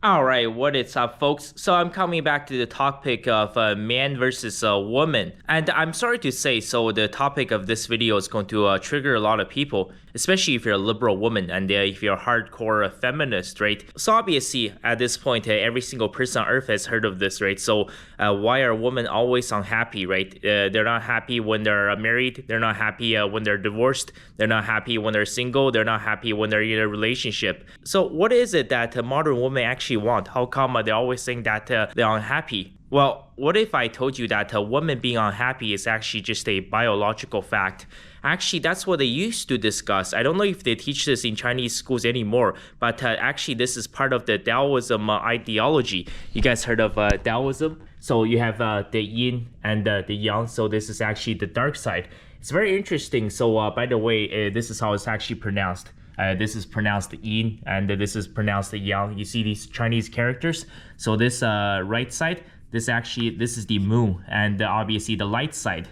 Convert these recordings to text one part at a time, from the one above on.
Alright, what is up, folks? So I'm coming back to the topic of man versus woman. And I'm sorry to say, so the topic of this video is going to trigger a lot of people, especially if you're a liberal woman and if you're a hardcore feminist, right? So obviously, at this point, every single person on earth has heard of this, right? So why are women always unhappy, right? They're not happy when they're married. They're not happy when they're divorced. They're not happy when they're single. They're not happy when they're in a relationship. So what is it that modern women actually want? How come they're always saying that they're unhappy? Well, what if I told you that a woman being unhappy is actually just a biological fact? Actually, that's what they used to discuss. I don't know if they teach this in Chinese schools anymore, but actually this is part of the Daoism ideology. You guys heard of Daoism? So you have the yin and the yang, so this is actually the dark side. It's very interesting. So by the way, this is how it's actually pronounced. This is pronounced yin and this is pronounced yang. You see these Chinese characters? So this right side, this is the moon, and obviously the light side.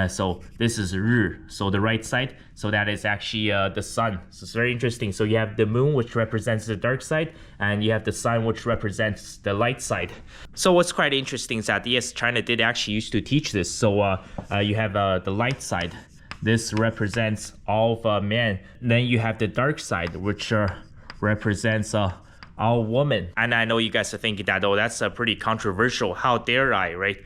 So this is Ri, so the right side, so that is actually the sun. So it's very interesting. So you have the moon, which represents the dark side, and you have the sun, which represents the light side. So what's quite interesting is that yes, China did actually used to teach this. So you have the light side. This represents all of men. Then you have the dark side, which represents all women. And I know you guys are thinking that, oh, that's pretty controversial. How dare I, right?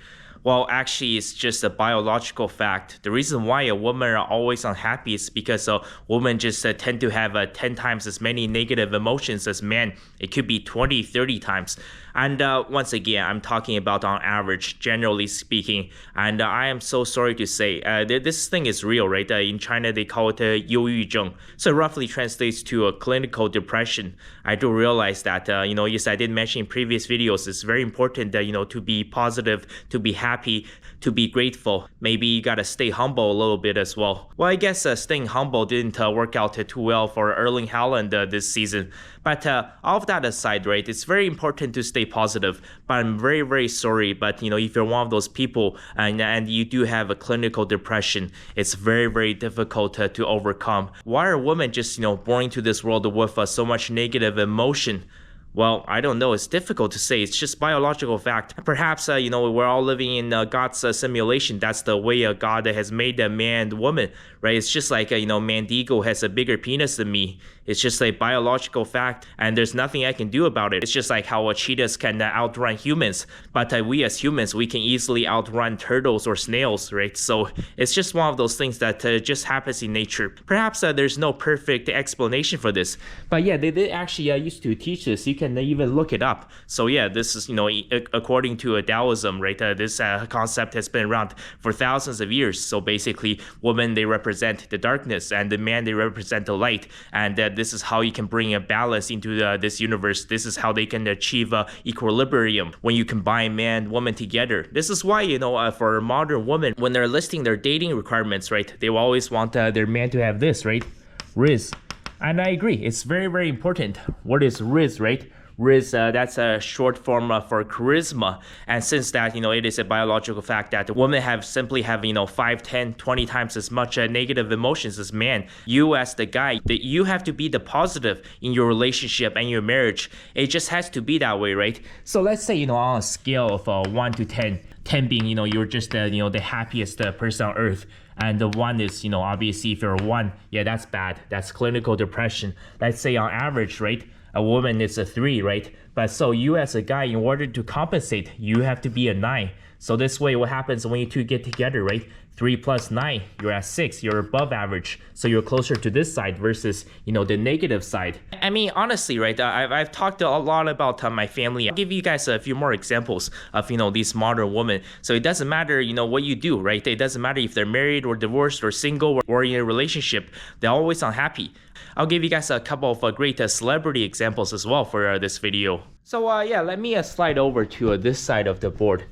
Well, actually, it's just a biological fact. The reason why a woman are always unhappy is because women just tend to have 10 times as many negative emotions as men. It could be 20, 30 times. And once again, I'm talking about on average, generally speaking. And I am so sorry to say, this thing is real, right? In China, they call it 忧郁症. So it roughly translates to a clinical depression. I do realize that, yes, I did mention in previous videos, it's very important that, to be positive, to be happy, to be grateful. Maybe you gotta stay humble a little bit as well. Well, I guess staying humble didn't work out too well for Erling Haaland this season. But all of that aside, right, it's very important to stay positive. But I'm very, very sorry. But, if you're one of those people and you do have a clinical depression, it's very, very difficult to overcome. Why are women just, born into this world with so much negative emotion? Well, I don't know. It's difficult to say. It's just biological fact. Perhaps, we're all living in God's simulation. That's the way God has made a man and woman, right? It's just like, Mandigo has a bigger penis than me. It's just a biological fact, and there's nothing I can do about it. It's just like how cheetahs can outrun humans, but we as humans, we can easily outrun turtles or snails, right? So it's just one of those things that just happens in nature. Perhaps there's no perfect explanation for this, but yeah, they did actually used to teach this. You can even look it up. So yeah, this is, according to Daoism, right? This concept has been around for thousands of years. So basically, women, they represent the darkness, and the man, they represent the light, and this is how you can bring a balance into this universe. This is how they can achieve equilibrium when you combine man and woman together. This is why, for modern women, when they're listing their dating requirements, right, they will always want their man to have this, right? Riz. And I agree. It's very, very important. What is Riz, right? Riz, that's a short form for charisma. And since that, it is a biological fact that women simply have 5, 10, 20 times as much negative emotions as men. You as the guy, you have to be the positive in your relationship and your marriage. It just has to be that way, right? So let's say, on a scale of 1 to 10, 10 being, you're just, the happiest person on earth. And the 1 is, obviously if you're a 1, yeah, that's bad. That's clinical depression. Let's say on average, right? A woman is a 3, right? But so you as a guy, in order to compensate, you have to be a 9. So this way, what happens when you two get together, right? 3 plus 9, you're at 6, you're above average. So you're closer to this side versus, the negative side. I mean, honestly, right, I've talked a lot about my family. I'll give you guys a few more examples of, these modern women. So it doesn't matter, what you do, right? It doesn't matter if they're married or divorced or single or in a relationship. They're always unhappy. I'll give you guys a couple of great celebrity examples as well for this video. So yeah, let me slide over to this side of the board.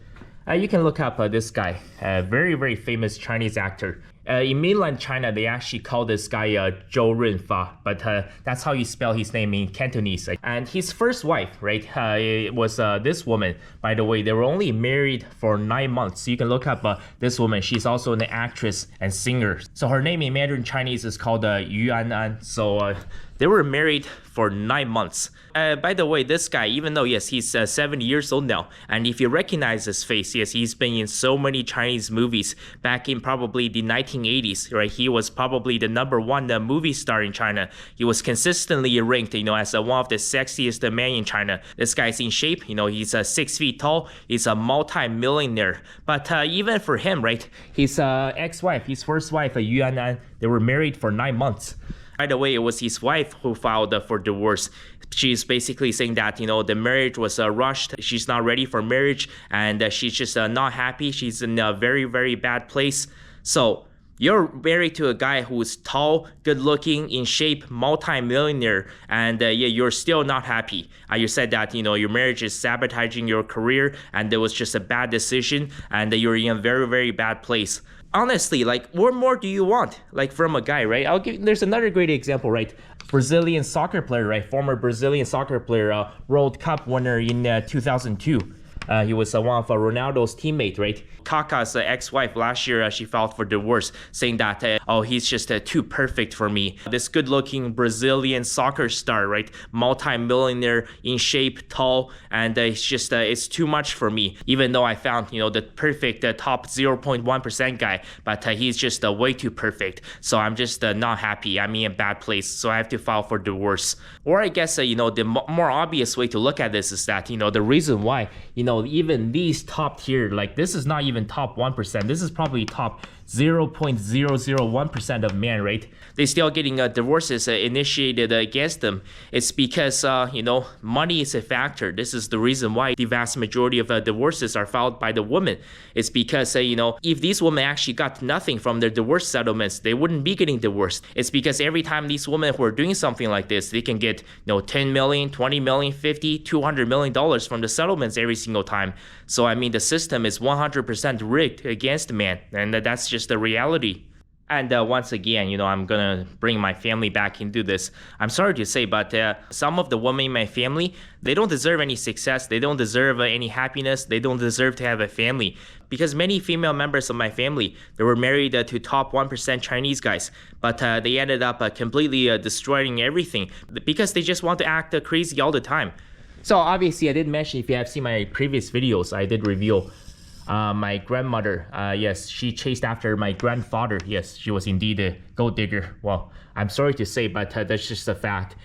You can look up this guy, a very, very famous Chinese actor. In mainland China, they actually call this guy Zhou Renfa, but that's how you spell his name in Cantonese. And his first wife, right, was this woman. By the way, they were only married for 9 months. So you can look up this woman. She's also an actress and singer. So her name in Mandarin Chinese is called Yu An An. So They were married for 9 months. By the way, this guy, even though, yes, he's 70 years old now, and if you recognize his face, yes, he's been in so many Chinese movies back in probably the 1980s, right? He was probably the #1 movie star in China. He was consistently ranked, as one of the sexiest men in China. This guy's in shape, he's 6 feet tall, he's a multi-millionaire. But even for him, right, his ex-wife, his first wife, Yu Yanan, they were married for 9 months. By the way, it was his wife who filed for divorce. She's basically saying that, the marriage was rushed. She's not ready for marriage, and she's just not happy. She's in a very, very bad place. So you're married to a guy who's tall, good looking, in shape, multi-millionaire, and you're still not happy. You said that, your marriage is sabotaging your career, and it was just a bad decision, and you're in a very, very bad place. Honestly, like, what more do you want, like, from a guy, right? There's another great example, right? Brazilian soccer player, right? Former Brazilian soccer player, World Cup winner in 2002. He was one of Ronaldo's teammates, right? Kaká's ex-wife last year, she filed for divorce, saying that, he's just too perfect for me. This good-looking Brazilian soccer star, right? Multi-millionaire, in shape, tall, and it's too much for me. Even though I found, the perfect top 0.1% guy, but he's just way too perfect. So I'm just not happy. I'm in a bad place, so I have to file for divorce. Or I guess, the more obvious way to look at this is that, the reason why, even these top tier, like, this is not even top 1%. This is probably top 0.001% of men, right? They still getting divorces initiated against them. It's because, money is a factor. This is the reason why the vast majority of divorces are filed by the women. It's because, if these women actually got nothing from their divorce settlements, they wouldn't be getting divorced. It's because every time these women who are doing something like this, they can get, 10 million, 20 million, 50, $200 million from the settlements every single time. So, the system is 100% rigged against men, and that's just the reality. And once again, I'm gonna bring my family back into this. I'm sorry to say, but some of the women in my family, they don't deserve any success. They don't deserve any happiness. They don't deserve to have a family. Because many female members of my family, they were married to top 1% Chinese guys, but they ended up completely destroying everything because they just want to act crazy all the time. So obviously, I did mention, if you have seen my previous videos, I did reveal my grandmother. Yes, she chased after my grandfather. Yes, she was indeed a gold digger. Well, I'm sorry to say, but that's just a fact.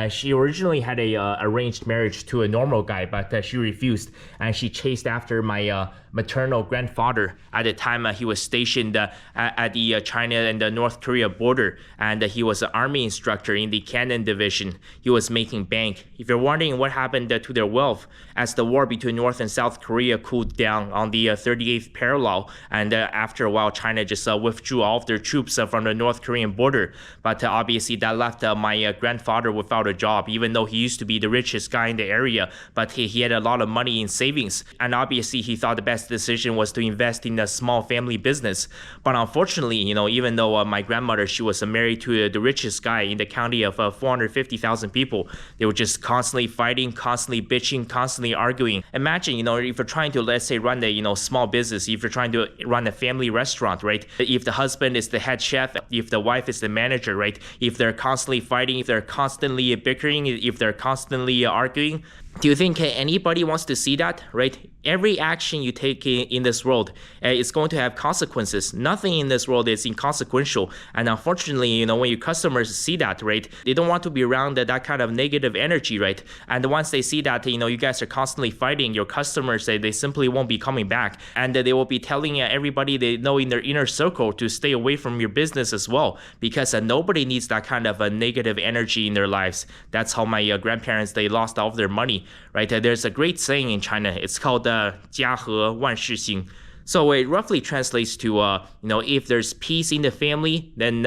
She originally had a arranged marriage to a normal guy, but she refused, and she chased after my maternal grandfather. At the time, he was stationed at the China and the North Korea border, and he was an army instructor in the Cannon Division. He was making bank. If you're wondering what happened to their wealth, as the war between North and South Korea cooled down on the 38th parallel, and after a while, China just withdrew all of their troops from the North Korean border. But obviously, that left my grandfather without a job, even though he used to be the richest guy in the area, but he had a lot of money in savings, and obviously he thought the best decision was to invest in a small family business. But unfortunately, even though my grandmother, she was married to the richest guy in the county of 450,000 people, they were just constantly fighting, constantly bitching, constantly arguing. Imagine, if you're trying to, let's say, run a small business, if you're trying to run a family restaurant, right? If the husband is the head chef, if the wife is the manager, right? If they're constantly fighting, if they're constantly bickering, if they're constantly arguing, do you think anybody wants to see that, right? Every action you take in this world is going to have consequences. Nothing in this world is inconsequential. And unfortunately, when your customers see that, right, they don't want to be around that kind of negative energy, right? And once they see that, you guys are constantly fighting, your customers, they simply won't be coming back. And they will be telling everybody they know in their inner circle to stay away from your business as well, because nobody needs that kind of a negative energy in their lives. That's how my grandparents, they lost all of their money. Right, there's a great saying in China. It's called 家和万事兴. So it roughly translates to, if there's peace in the family, then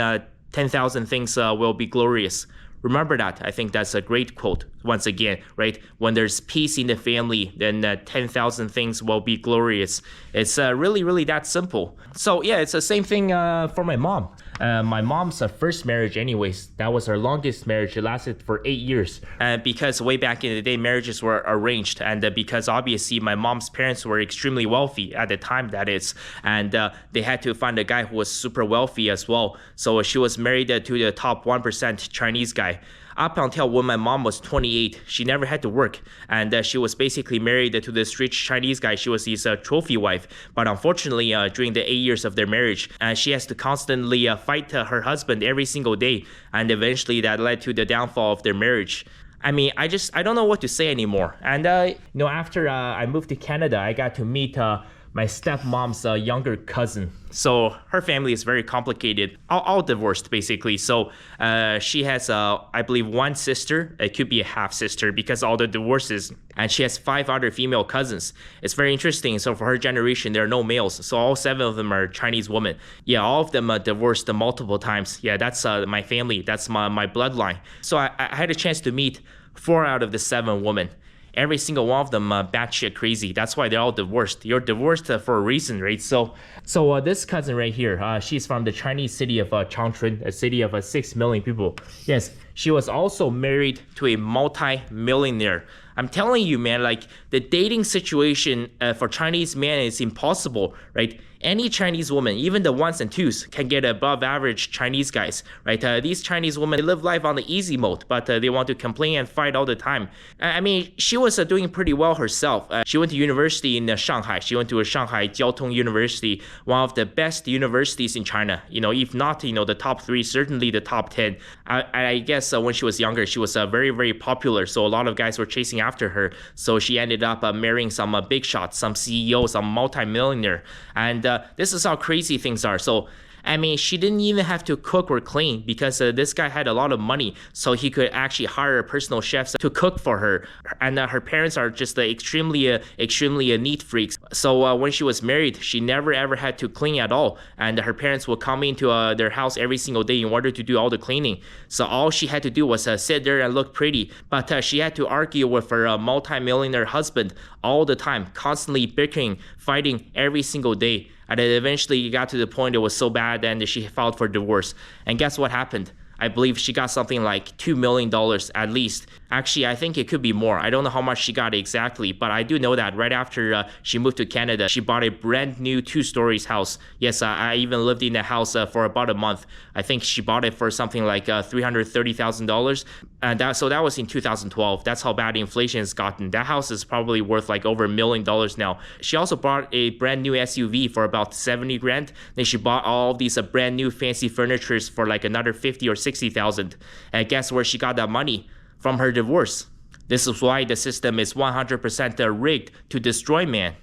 10,000 things will be glorious. Remember that. I think that's a great quote. Once again, right? When there's peace in the family, then 10,000 things will be glorious. It's really, really that simple. So yeah, it's the same thing for my mom. My mom's first marriage anyways, that was her longest marriage. It lasted for 8 years. Because way back in the day, marriages were arranged. And because obviously my mom's parents were extremely wealthy at the time, that is. And they had to find a guy who was super wealthy as well. So she was married to the top 1% Chinese guy. up until when my mom was 28, she never had to work, and she was basically married to this rich Chinese guy. She was his trophy wife, but unfortunately, during the 8 years of their marriage, she has to constantly fight her husband every single day, and eventually that led to the downfall of their marriage. I mean, I don't know what to say anymore. And after I moved to Canada, I got to meet my stepmom's younger cousin. So her family is very complicated, all divorced basically. So she has, I believe, one sister. It could be a half sister because all the divorces. And she has 5 other female cousins. It's very interesting. So for her generation, there are no males. So all 7 of them are Chinese women. Yeah, all of them divorced multiple times. Yeah, that's my family. That's my bloodline. So I had a chance to meet 4 out of the 7 women. Every single one of them batshit crazy. That's why they're all divorced. You're divorced for a reason, right? So this cousin right here, she's from the Chinese city of Changchun, a city of 6 million people. Yes, she was also married to a multi-millionaire. I'm telling you, man, like the dating situation for Chinese men is impossible, right? Any Chinese woman, even the ones and twos, can get above average Chinese guys, right? These Chinese women, they live life on the easy mode, but they want to complain and fight all the time. I mean, she was doing pretty well herself. She went to university in Shanghai. She went to a Shanghai Jiao Tong University, one of the best universities in China. If not, the top 3, certainly the top 10. I guess when she was younger, she was very, very popular. So a lot of guys were chasing after her. So she ended up marrying some big shots, some CEO, some multi-millionaire. And this is how crazy things are. So I mean, she didn't even have to cook or clean because this guy had a lot of money, so he could actually hire personal chefs to cook for her. And her parents are just extremely neat freaks. So when she was married, she never ever had to clean at all. And her parents would come into their house every single day in order to do all the cleaning. So all she had to do was sit there and look pretty. But she had to argue with her multi-millionaire husband all the time, constantly bickering, fighting every single day. And then eventually it got to the point it was so bad and she filed for divorce. And guess what happened? I believe she got something like $2 million at least. Actually, I think it could be more. I don't know how much she got exactly, but I do know that right after she moved to Canada, she bought a brand new 2-story house. Yes, I even lived in the house for about a month. I think she bought it for something like $330,000. And that was in 2012. That's how bad inflation has gotten. That house is probably worth like over $1 million now. She also bought a brand new SUV for about 70 grand. Then she bought all these brand new fancy furnitures for like another 50 or 60,000. And guess where she got that money? From her divorce. This is why the system is 100% rigged to destroy man.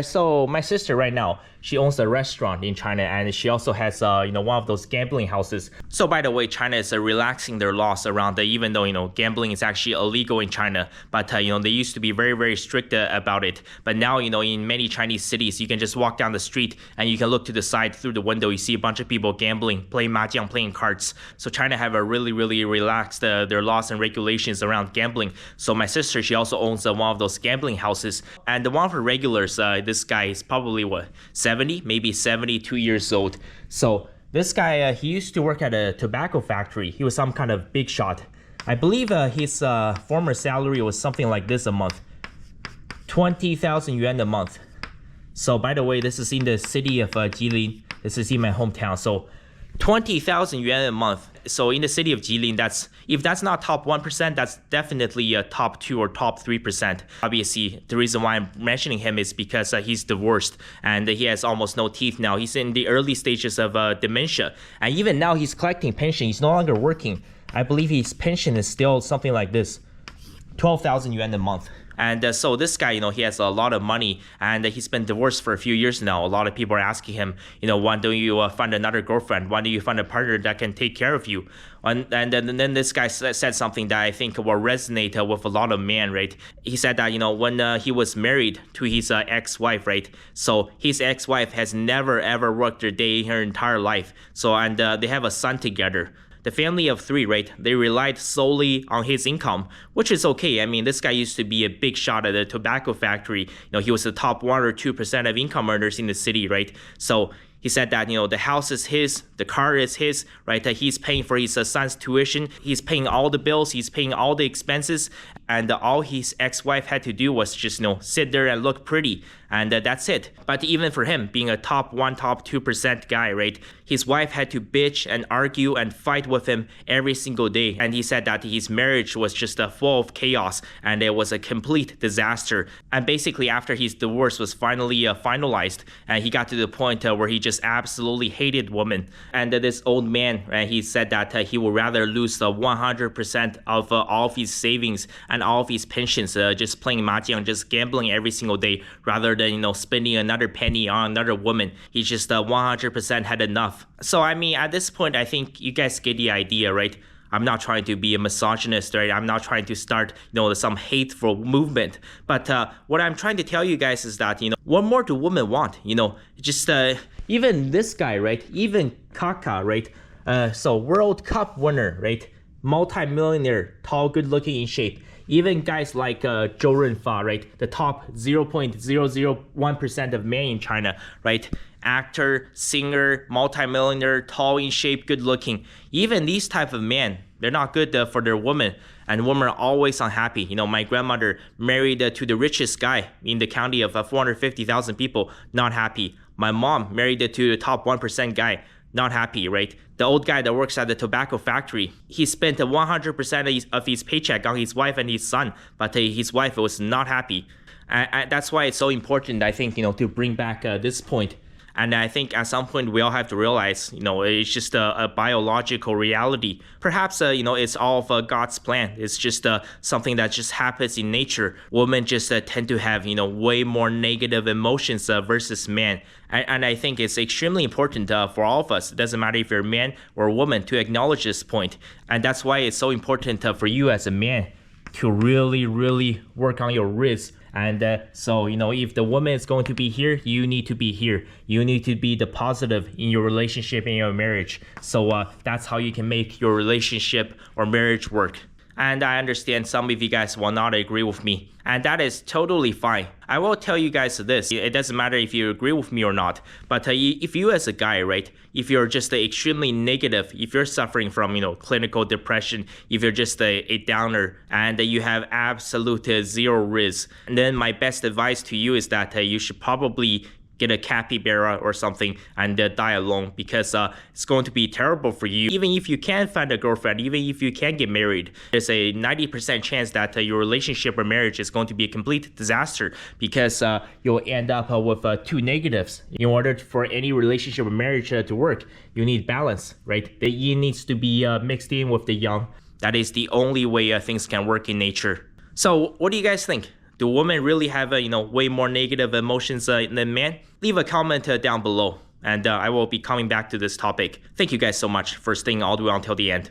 So my sister right now, she owns a restaurant in China, and she also has one of those gambling houses. So by the way, China is relaxing their laws around even though gambling is actually illegal in China, but they used to be very, very strict about it. But now in many Chinese cities, you can just walk down the street and you can look to the side through the window. You see a bunch of people gambling, playing mahjong, playing cards. So China have a really, really relaxed their laws and regulations around gambling. So my sister, she also owns one of those gambling houses, and one of her regulars, this guy is probably 70, maybe 72 years old. So this guy, he used to work at a tobacco factory. He was some kind of big shot. I believe his former salary was something like this a month, 20,000 yuan a month. So by the way, this is in the city of Jilin. This is in my hometown. So 20,000 yuan a month. So in the city of Jilin, if that's not top 1%, that's definitely a top 2 or top 3%. Obviously, the reason why I'm mentioning him is because he's divorced and he has almost no teeth now. He's in the early stages of dementia. And even now he's collecting pension. He's no longer working. I believe his pension is still something like this, 12,000 yuan a month. And so this guy, he has a lot of money, and he's been divorced for a few years now. A lot of people are asking him, why don't you find another girlfriend? Why don't you find a partner that can take care of you? And then this guy said something that I think will resonate with a lot of men, right? He said that, when he was married to his ex-wife, right? So his ex-wife has never, ever worked a day in her entire life. So, and they have a son together. The family of 3, right? They relied solely on his income, which is okay. I mean, this guy used to be a big shot at a tobacco factory. He was the top 1 or 2% of income earners in the city, right? So he said that, the house is his, the car is his, right? That he's paying for his son's tuition. He's paying all the bills. He's paying all the expenses. And all his ex-wife had to do was just, sit there and look pretty. And that's it. But even for him, being a top 1, top 2% guy, right? his wife had to bitch and argue and fight with him every single day. And he said that his marriage was just full of chaos and it was a complete disaster. And basically after his divorce was finally finalized, and he got to the point where he just absolutely hated women. And this old man, he said that he would rather lose 100% of all of his savings and all of his pensions just playing mahjong, just gambling every single day, rather than spending another penny on another woman. He just 100% had enough. So I mean, at this point, I think you guys get the idea, right? I'm not trying to be a misogynist, right? I'm not trying to start, some hateful movement. But what I'm trying to tell you guys is that, what more do women want? Just even this guy, right? Even Kaka, right? So World Cup winner, right? Multi-millionaire, tall, good-looking, in shape. Even guys like Zhou Renfa, right? The top 0.001% of men in China, right? Actor, singer, multi-millionaire, tall, in shape, good-looking. Even these type of men, they're not good for their women, and women are always unhappy. My grandmother married to the richest guy in the county of 450,000 people, not happy. My mom married to the top 1% guy, not happy, right? The old guy that works at the tobacco factory, he spent 100% of his paycheck on his wife and his son, but his wife was not happy. And that's why it's so important, I think, to bring back this point. And I think at some point we all have to realize, it's just a biological reality. Perhaps, it's all of God's plan. It's just something that just happens in nature. Women just tend to have, way more negative emotions versus men. And I think it's extremely important for all of us. It doesn't matter if you're a man or a woman to acknowledge this point. And that's why it's so important for you as a man to really, really work on your risk. And so, if the woman is going to be here, you need to be here. You need to be the positive in your relationship, in your marriage. So that's how you can make your relationship or marriage work. And I understand some of you guys will not agree with me, and that is totally fine. I will tell you guys this, it doesn't matter if you agree with me or not, but if you as a guy, right, if you're just extremely negative, if you're suffering from, clinical depression, if you're just a downer, and you have absolute zero risk, and then my best advice to you is that you should probably get a capybara or something and die alone, because it's going to be terrible for you. Even if you can find a girlfriend, even if you can get married, there's a 90% chance that your relationship or marriage is going to be a complete disaster, because you'll end up with two negatives. In order for any relationship or marriage to work, you need balance, right? The yin needs to be mixed in with the yang. That is the only way things can work in nature. So what do you guys think? Do women really have way more negative emotions than men? Leave a comment down below, and I will be coming back to this topic. Thank you guys so much for staying all the way until the end.